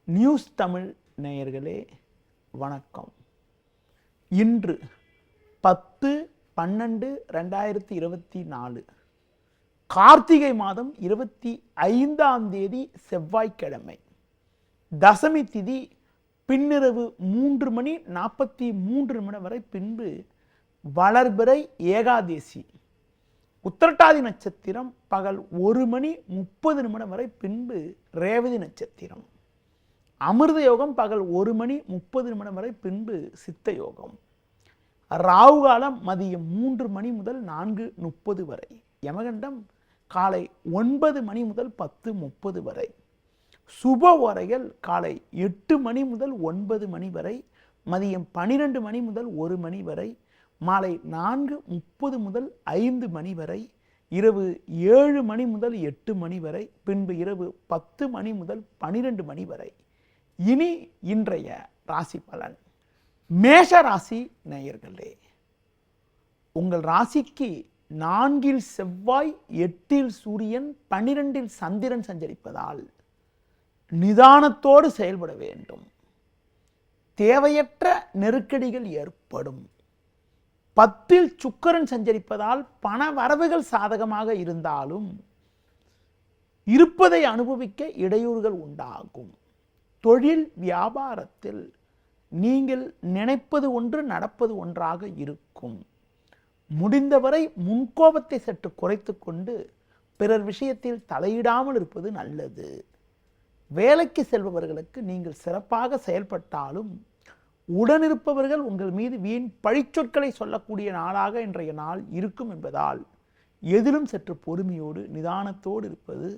News Tamil நேயர்களே வணக்கம். இன்று 10/12/2024 கார்த்திகை மாதம் 25ஆம் தேதி செவ்வாய்க்கிழமை. தசமி திதி பின்னிரவு 3:43 வரை, பின்பு வளர்பிறை ஏகாதேசி. உத்திரட்டாதி நட்சத்திரம் பகல் 1:30 வரை, பின்பு ரேவதி நட்சத்திரம். அமிர்த யோகம் பகல் 1:30 வரை, பின்பு சித்த யோகம். ராகு காலம் மதியம் 3 முதல் 4:30 வரை. யமகண்டம் காலை 9 முதல் 10:30 வரை. சுப ஓரைகள் காலை 8 முதல் 9 வரை, மதியம் 12 முதல் 1 வரை, மாலை 4:30 முதல் 5 வரை, இரவு 7 முதல் 8 வரை, பின்பு இரவு 10 முதல் 12 வரை. இனி இன்றைய ராசி பலன். மேஷ ராசி நேயர்களே, உங்கள் ராசிக்கு 4இல் செவ்வாய், 8இல் சூரியன், 12இல் சந்திரன் சஞ்சரிப்பதால் நிதானத்தோடு செயல்பட வேண்டும். தேவையற்ற நெருக்கடிகள் ஏற்படும். 10இல் சுக்கிரன் சஞ்சரிப்பதால் பண வரவுகள் சாதகமாக இருந்தாலும் இருப்பதை அனுபவிக்க இடையூறுகள் உண்டாகும். தொழில் வியாபாரத்தில் நீங்கள் நினைப்பது ஒன்று, நடப்பது ஒன்றாக இருக்கும். முடிந்தவரை முன்கோபத்தை சற்று குறைத்து கொண்டு பிறர் விஷயத்தில் தலையிடாமல் இருப்பது நல்லது. வேலைக்கு செல்பவர்களுக்கு நீங்கள் சிறப்பாக செயல்பட்டாலும் உடனிருப்பவர்கள் உங்கள் மீது வீண் பழிச்சொற்களை சொல்லக்கூடிய நாளாக இன்றைய நாள் இருக்கும் என்பதால் எதிலும் சற்று பொறுமையோடு நிதானத்தோடு இருப்பது,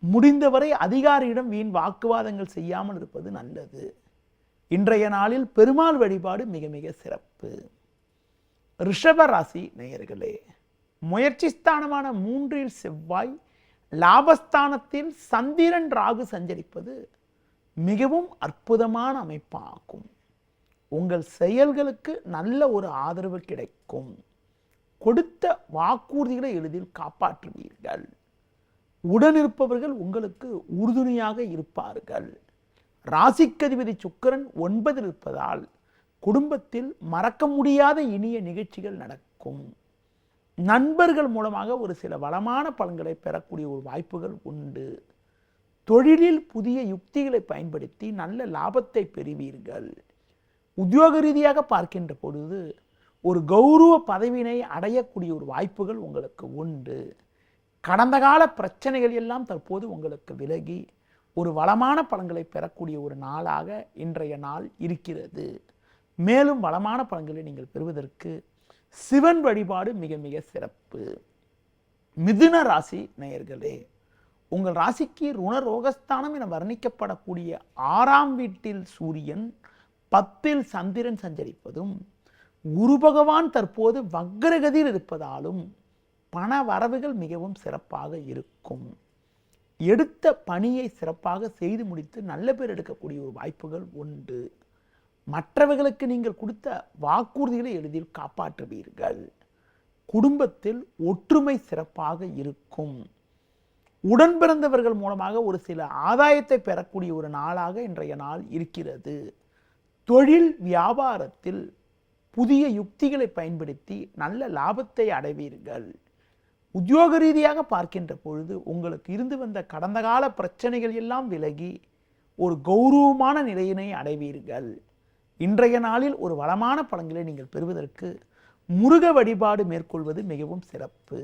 முடிந்தவரை அதிகாரியிடம் வீண் வாக்குவாதங்கள் செய்யாமல் இருப்பது நல்லது. இன்றைய நாளில் பெருமாள் வழிபாடு மிக மிக சிறப்பு. ரிஷப ராசி நேயர்களே, முயற்சி ஸ்தானமான 3இல் செவ்வாய், லாபஸ்தானத்தில் சந்திரன் ராகு சஞ்சரிப்பது மிகவும் அற்புதமான அமைப்பாகும். உங்கள் செயல்களுக்கு நல்ல ஒரு ஆதரவு கிடைக்கும். கொடுத்த வாக்குறுதிகளை எளிதில் காப்பாற்றுவீர்கள். உடனிருப்பவர்கள் உங்களுக்கு உறுதுணையாக இருப்பார்கள். ராசிக்கதிபதி சுக்கிரன் 9இல் இருப்பதால் குடும்பத்தில் மறக்க முடியாத இனிய நிகழ்ச்சிகள் நடக்கும். நண்பர்கள் மூலமாக ஒரு சில வளமான பலன்களை பெறக்கூடிய ஒரு வாய்ப்புகள் உண்டு. தொழிலில் புதிய யுக்திகளை பயன்படுத்தி நல்ல லாபத்தை பெறுவீர்கள். உத்தியோக ரீதியாக பார்க்கின்ற பொழுது ஒரு கௌரவ பதவியினை அடையக்கூடிய ஒரு வாய்ப்புகள் உங்களுக்கு உண்டு. கடந்த கால பிரச்சனைகள் எல்லாம் தற்போது உங்களுக்கு விலகி ஒரு வளமான பலன்களை பெறக்கூடிய ஒரு நாளாக இன்றைய நாள் இருக்கிறது. மேலும் வளமான பலன்களை நீங்கள் பெறுவதற்கு சிவன் வழிபாடு மிக மிக சிறப்பு. மிதுன ராசி நேயர்களே, உங்கள் ராசிக்கு ருணரோகஸ்தானம் என வர்ணிக்கப்படக்கூடிய 6ஆம் வீட்டில் சூரியன், 10இல் சந்திரன் சஞ்சரிப்பதும், குரு பகவான் தற்போது வக்ரகதியில் இருப்பதாலும் பண வரவுகள் மிகவும் சிறப்பாக இருக்கும். எடுத்த பணியை சிறப்பாக செய்து முடித்து நல்ல பேர் எடுக்கக்கூடிய ஒரு வாய்ப்புகள் உண்டு. மற்றவர்களுக்கு நீங்கள் கொடுத்த வாக்குறுதிகளை எளிதில் காப்பாற்றுவீர்கள். குடும்பத்தில் ஒற்றுமை சிறப்பாக இருக்கும். உடன் பிறந்தவர்கள் மூலமாக ஒரு சில ஆதாயத்தை பெறக்கூடிய ஒரு நாளாக இன்றைய நாள் இருக்கிறது. தொழில் வியாபாரத்தில் புதிய யுக்திகளை பயன்படுத்தி நல்ல லாபத்தை அடைவீர்கள். உத்தியோக ரீதியாக பார்க்கின்ற பொழுது உங்களுக்கு இருந்து வந்த கடந்த கால பிரச்சனைகள் எல்லாம் விலகி ஒரு கௌரவமான நிலையினை அடைவீர்கள். இன்றைய நாளில் ஒரு வளமான பலன்களை நீங்கள் பெறுவதற்கு முருக வழிபாடு மேற்கொள்வது மிகவும் சிறப்பு.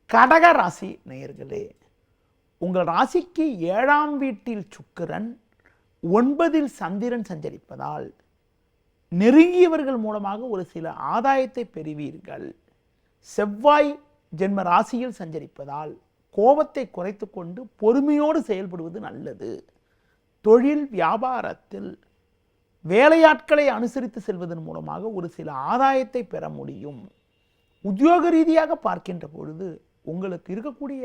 கடக ராசி நேயர்களே, உங்கள் ராசிக்கு 7ஆம் வீட்டில் சுக்கிரன், 9இல் சந்திரன் சஞ்சரிப்பதால் நெருங்கியவர்கள் மூலமாக ஒரு சில ஆதாயத்தை பெறுவீர்கள். செவ்வாய் ஜென்ம ராசியில் சஞ்சரிப்பதால் கோபத்தை குறைத்து கொண்டு பொறுமையோடு செயல்படுவது நல்லது. தொழில் வியாபாரத்தில் வேலையாட்களை அனுசரித்து செல்வதன் மூலமாக ஒரு சில ஆதாயத்தை பெற முடியும். உத்தியோக ரீதியாக பார்க்கின்ற பொழுது உங்களுக்கு இருக்கக்கூடிய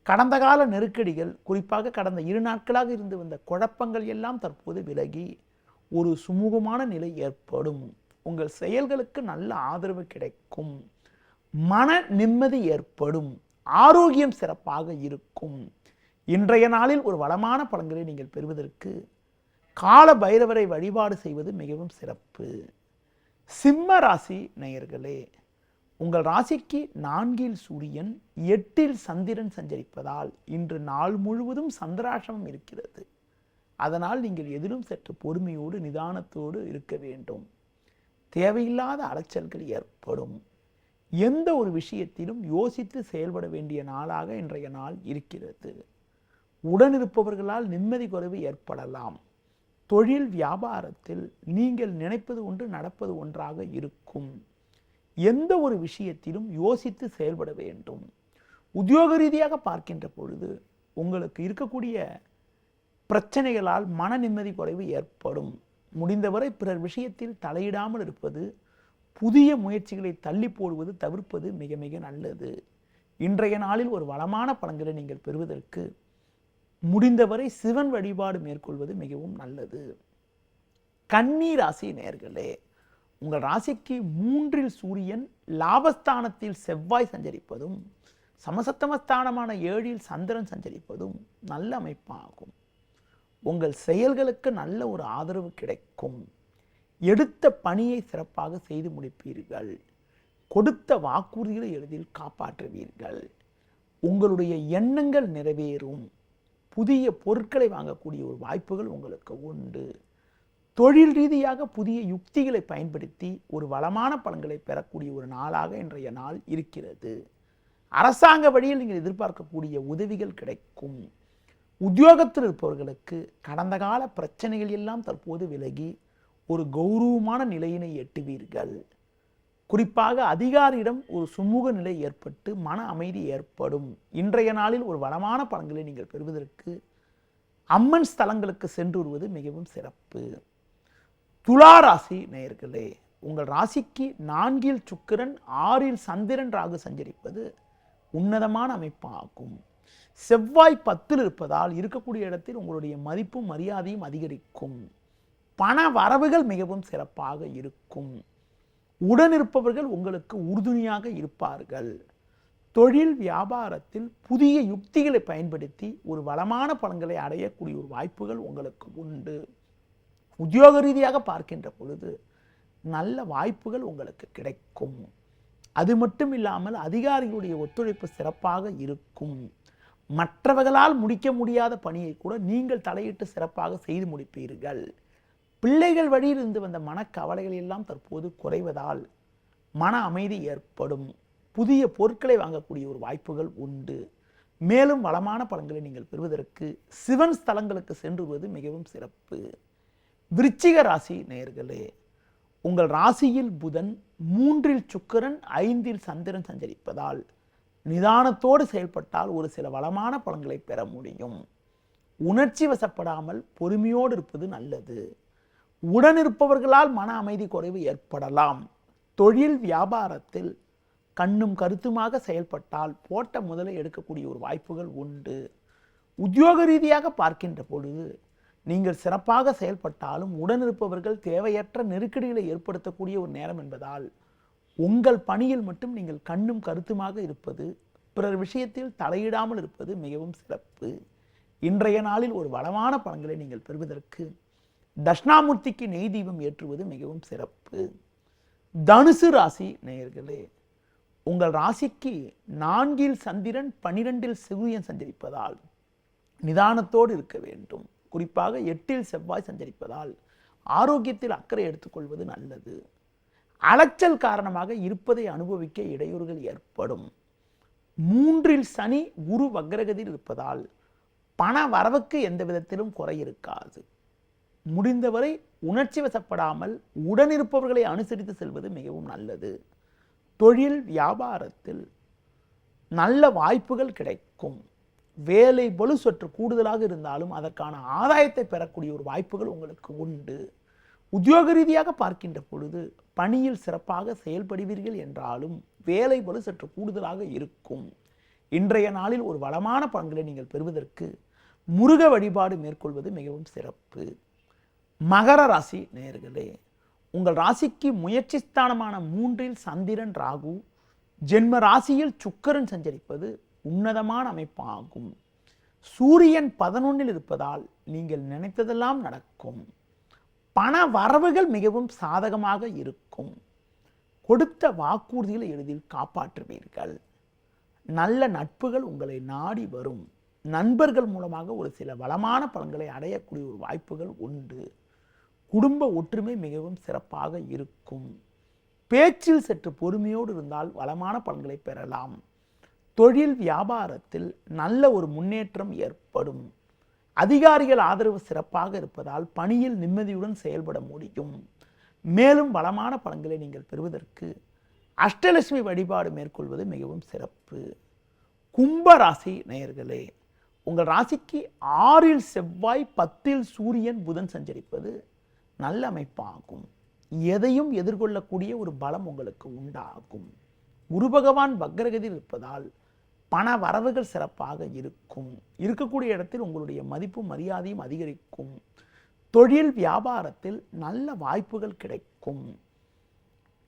கடந்த கால நெருக்கடிகள், குறிப்பாக கடந்த 2 நாட்களாக இருந்து வந்த குழப்பங்கள் எல்லாம் தற்போது விலகி ஒரு சுமூகமான நிலை ஏற்படும். உங்கள் செயல்களுக்கு நல்ல ஆதரவு கிடைக்கும். மன நிம்மதி ஏற்படும். ஆரோக்கியம் சிறப்பாக இருக்கும். இன்றைய நாளில் ஒரு வளமான பலன்களை நீங்கள் பெறுவதற்கு கால பைரவரை வழிபாடு செய்வது மிகவும் சிறப்பு. சிம்ம ராசி நேயர்களே, உங்கள் ராசிக்கு 4இல் சூரியன் 8இல் சந்திரன் சஞ்சரிப்பதால் இன்று நாள் முழுவதும் சந்திராஷ்டமம் இருக்கிறது. அதனால் நீங்கள் எதிலும் சற்று பொறுமையோடு நிதானத்தோடு இருக்க வேண்டும். தேவையில்லாத அலைச்சல்கள் ஏற்படும். எந்த ஒரு விஷயத்திலும் யோசித்து செயல்பட வேண்டிய நாளாக இன்றைய நாள் இருக்கிறது. உடனிருப்பவர்களால் நிம்மதி குறைவு ஏற்படலாம். தொழில் வியாபாரத்தில் நீங்கள் நினைப்பது ஒன்று நடப்பது ஒன்றாக இருக்கும். எந்த ஒரு விஷயத்திலும் யோசித்து செயல்பட வேண்டும். உத்தியோக ரீதியாக பார்க்கின்ற பொழுது உங்களுக்கு இருக்கக்கூடிய பிரச்சனைகளால் மன நிம்மதி குறைவு ஏற்படும். முடிந்தவரை பிறர் விஷயத்தில் தலையிடாமல் இருப்பது, புதிய முயற்சிகளை தள்ளி போடுவது தவிர்ப்பது மிக மிக நல்லது. இன்றைய நாளில் ஒரு வளமான பலன்களை நீங்கள் பெறுவதற்கு முடிந்தவரை சிவன் வழிபாடு மேற்கொள்வது மிகவும் நல்லது. கன்னி ராசி நேயர்களே, உங்கள் ராசிக்கு 3இல் சூரியன், லாபஸ்தானத்தில் செவ்வாய் சஞ்சரிப்பதும் சமசப்தமஸ்தானமான 7இல் சந்திரன் சஞ்சரிப்பதும் நல்ல அமைப்பாகும். உங்கள் செயல்களுக்கு நல்ல ஒரு ஆதரவு கிடைக்கும். எடுத்த பணியை சிறப்பாக செய்து முடிப்பீர்கள். கொடுத்த வாக்குறுதிகளை எளிதில் காப்பாற்றுவீர்கள். உங்களுடைய எண்ணங்கள் நிறைவேறும். புதிய பொருட்களை வாங்கக்கூடிய ஒரு வாய்ப்புகள் உங்களுக்கு உண்டு. தொழில் ரீதியாக புதிய யுக்திகளை பயன்படுத்தி ஒரு வளமான பலன்களை பெறக்கூடிய ஒரு நாளாக இன்றைய நாள் இருக்கிறது. அரசாங்க வழியில் நீங்கள் எதிர்பார்க்கக்கூடிய உதவிகள் கிடைக்கும். உத்தியோகத்தில் இருப்பவர்களுக்கு கடந்த கால பிரச்சனைகள் எல்லாம் தற்போது விலகி ஒரு கௌரவமான நிலையினை எட்டுவீர்கள். குறிப்பாக அதிகாரியிடம் ஒரு சுமூக நிலை ஏற்பட்டு மன அமைதி ஏற்படும். இன்றைய நாளில் ஒரு வளமான பலன்களை நீங்கள் பெறுவதற்கு அம்மன் ஸ்தலங்களுக்கு சென்று வருவது மிகவும் சிறப்பு. துலா ராசி நேயர்களே, உங்கள் ராசிக்கு 4இல் சுக்கிரன், 6இல் சந்திரன், ராகு சஞ்சரிப்பது உன்னதமான அமைப்பாகும். செவ்வாய் 10இல் இருப்பதால் இருக்கக்கூடிய இடத்தில் உங்களுடைய மதிப்பும் மரியாதையும் அதிகரிக்கும். பண வரவுகள் மிகவும் சிறப்பாக இருக்கும். உடனிருப்பவர்கள் உங்களுக்கு உறுதுணையாக இருப்பார்கள். தொழில் வியாபாரத்தில் புதிய யுக்திகளை பயன்படுத்தி ஒரு வளமான பலன்களை அடையக்கூடிய ஒரு வாய்ப்புகள் உங்களுக்கு உண்டு. உத்தியோக ரீதியாக பார்க்கின்ற பொழுது நல்ல வாய்ப்புகள் உங்களுக்கு கிடைக்கும். அது மட்டும் இல்லாமல் அதிகாரிகளுடைய ஒத்துழைப்பு சிறப்பாக இருக்கும். மற்றவர்களால் முடிக்க முடியாத பணியை கூட நீங்கள் தலையிட்டு சிறப்பாக செய்து முடிப்பீர்கள். பிள்ளைகள் வழியில் இருந்து வந்த மனக்கவலைகள் எல்லாம் தற்போது குறைவதால் மன அமைதி ஏற்படும். புதிய பொருட்களை வாங்கக்கூடிய ஒரு வாய்ப்புகள் உண்டு. மேலும் வளமான பலன்களை நீங்கள் பெறுவதற்கு சிவன் ஸ்தலங்களுக்கு சென்று வருவது மிகவும் சிறப்பு. விருச்சிக ராசி நேயர்களே, உங்கள் ராசியில் புதன், 3இல் சுக்கிரன், 5இல் சந்திரன் சஞ்சரிப்பதால் நிதானத்தோடு செயல்பட்டால் ஒரு சில வளமான பலன்களை பெற முடியும். உணர்ச்சி வசப்படாமல் பொறுமையோடு இருப்பது நல்லது. உடனிருப்பவர்களால் மன அமைதி குறைவு ஏற்படலாம். தொழில் வியாபாரத்தில் கண்ணும் கருத்துமாக செயல்பட்டால் போட்ட முதலை எடுக்கக்கூடிய ஒரு வாய்ப்புகள் உண்டு. உத்தியோக ரீதியாக பார்க்கின்ற பொழுது நீங்கள் சிறப்பாக செயல்பட்டாலும் உடனிருப்பவர்கள் தேவையற்ற நெருக்கடிகளை ஏற்படுத்தக்கூடிய ஒரு நேரம் என்பதால் உங்கள் பணியில் மட்டும் நீங்கள் கண்ணும் கருத்துமாக இருப்பது, பிறர் விஷயத்தில் தலையிடாமல் இருப்பது மிகவும் சிறப்பு. இன்றைய நாளில் ஒரு வளமான பலன்களை நீங்கள் பெறுவதற்கு தட்சிணாமூர்த்திக்கு நெய் தீபம் ஏற்றுவது மிகவும் சிறப்பு. தனுசு ராசி நேயர்களே, உங்கள் ராசிக்கு 4இல் சந்திரன், 12இல் சூரியன் சஞ்சரிப்பதால் நிதானத்தோடு இருக்க வேண்டும். குறிப்பாக 8இல் செவ்வாய் சஞ்சரிப்பதால் ஆரோக்கியத்தில் அக்கறை எடுத்துக்கொள்வது நல்லது. அலைச்சல் காரணமாக இருப்பதை அனுபவிக்க இடையூறுகள் ஏற்படும். 3இல் சனி, குரு வக்ரகதியில் இருப்பதால் பண வரவுக்கு எந்த விதத்திலும் குறை இருக்காது. முடிந்தவரை உணர்ச்சி வசப்படாமல் உடனிருப்பவர்களை அனுசரித்து செல்வது மிகவும் நல்லது. தொழில் வியாபாரத்தில் நல்ல வாய்ப்புகள் கிடைக்கும். வேலை பளு சற்று கூடுதலாக இருந்தாலும் அதற்கான ஆதாயத்தை பெறக்கூடிய ஒரு வாய்ப்புகள் உங்களுக்கு உண்டு. உத்தியோக ரீதியாக பார்க்கின்ற பொழுது பணியில் சிறப்பாக செயல்படுவீர்கள் என்றாலும் வேலை பளு சற்று கூடுதலாக இருக்கும். இன்றைய நாளில் ஒரு வளமான பலன்களை நீங்கள் பெறுவதற்கு முருக வழிபாடு மேற்கொள்வது மிகவும் சிறப்பு. மகர ராசி நேயர்களே, உங்கள் ராசிக்கு முயற்சி ஸ்தானமான 3இல் சந்திரன், ராகு, ஜென்ம ராசியில் சுக்கிரன் சஞ்சரிப்பது உன்னதமான அமைப்பாகும். சூரியன் 11 இருப்பதால் நீங்கள் நினைத்ததெல்லாம் நடக்கும். பண வரவுகள் மிகவும் சாதகமாக இருக்கும். கொடுத்த வாக்குறுதிகளை எளிதில் காப்பாற்றுவீர்கள். நல்ல நட்புகள் உங்களை நாடி வரும். நண்பர்கள் மூலமாக ஒரு சில வளமான பலன்களை அடையக்கூடிய ஒரு வாய்ப்புகள் உண்டு. குடும்ப ஒற்றுமை மிகவும் சிறப்பாக இருக்கும். பேச்சில் சற்று பொறுமையோடு இருந்தால் வளமான பலன்களை பெறலாம். தொழில் வியாபாரத்தில் நல்ல ஒரு முன்னேற்றம் ஏற்படும். அதிகாரிகள் ஆதரவு சிறப்பாக இருப்பதால் பணியில் நிம்மதியுடன் செயல்பட முடியும். மேலும் வளமான பலன்களை நீங்கள் பெறுவதற்கு அஷ்டலட்சுமி வழிபாடு மேற்கொள்வது மிகவும் சிறப்பு. கும்ப ராசி நேயர்களே, உங்கள் ராசிக்கு 6இல் செவ்வாய், 10இல் சூரியன், புதன் சஞ்சரிப்பது நல்ல அமைப்பாகும். எதையும் எதிர்கொள்ளக்கூடிய ஒரு பலம் உங்களுக்கு உண்டாகும். குரு பகவான் வக்ரகதியில் இருப்பதால் பண வரவுகள் சிறப்பாக இருக்கும். இருக்கக்கூடிய இடத்தில் உங்களுடைய மதிப்பும் மரியாதையும் அதிகரிக்கும். தொழில் வியாபாரத்தில் நல்ல வாய்ப்புகள் கிடைக்கும்.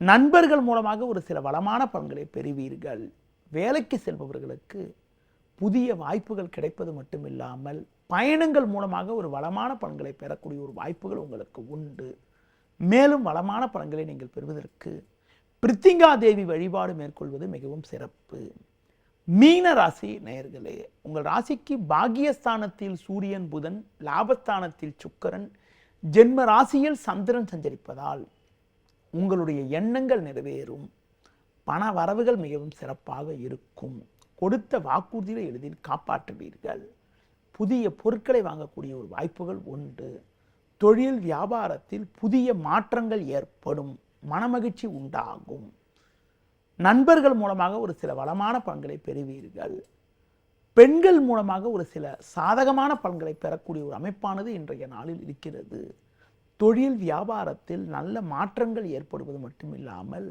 நண்பர்கள் மூலமாக ஒரு சில வளமான பலன்களை பெறுவீர்கள். வேலைக்கு செல்பவர்களுக்கு புதிய வாய்ப்புகள் கிடைப்பது மட்டுமில்லாமல் பயணங்கள் மூலமாக ஒரு வளமான பலன்களை பெறக்கூடிய ஒரு வாய்ப்புகள் உங்களுக்கு உண்டு. மேலும் வளமான பலன்களை நீங்கள் பெறுவதற்கு பிரித்திங்கா தேவி வழிபாடு மேற்கொள்வது மிகவும் சிறப்பு. மீன ராசி நேயர்களே, உங்கள் ராசிக்கு பாக்கியஸ்தானத்தில் சூரியன், புதன், லாபஸ்தானத்தில் சுக்கிரன், ஜென்ம ராசியில் சந்திரன் சஞ்சரிப்பதால் உங்களுடைய எண்ணங்கள் நிறைவேறும். பண வரவுகள் மிகவும் சிறப்பாக இருக்கும். கொடுத்த வாக்குறுதிகளை எளிதில் காப்பாற்றுவீர்கள். புதிய பொருட்களை வாங்கக்கூடிய ஒரு வாய்ப்புகள் உண்டு. தொழில் வியாபாரத்தில் புதிய மாற்றங்கள் ஏற்படும். மனமகிழ்ச்சி உண்டாகும். நண்பர்கள் மூலமாக ஒரு சில வளமான பலன்களை பெறுவீர்கள். பெண்கள் மூலமாக ஒரு சில சாதகமான பலன்களை பெறக்கூடிய ஒரு அமைப்பானது இன்றைய நாளில் இருக்கிறது. தொழில் வியாபாரத்தில் நல்ல மாற்றங்கள் ஏற்படுவது மட்டுமில்லாமல்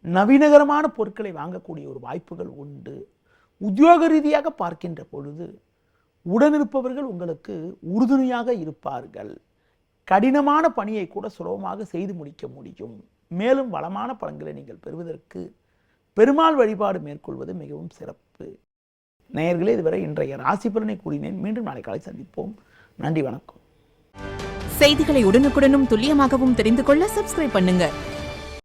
நவீனகரமான பொருட்களை வாங்கக்கூடிய ஒரு வாய்ப்புகள் உண்டு. உத்தியோக ரீதியாக பார்க்கின்ற பொழுது உடனிருப்பவர்கள் உங்களுக்கு உறுதுணையாக இருப்பார்கள். கடினமான பணியை கூட சுலபமாக செய்து முடிக்க முடியும். மேலும் வளமான பலன்களை நீங்கள் பெறுவதற்கு பெருமாள் வழிபாடு மேற்கொள்வது மிகவும் சிறப்பு. நேயர்களே, இதுவரை இன்றைய ராசி பலனை கூறினேன். மீண்டும் நாளை காலை சந்திப்போம். நன்றி, வணக்கம். செய்திகளை உடனுக்குடனும் துல்லியமாகவும் தெரிந்து கொள்ள சப்ஸ்கிரைப் பண்ணுங்க.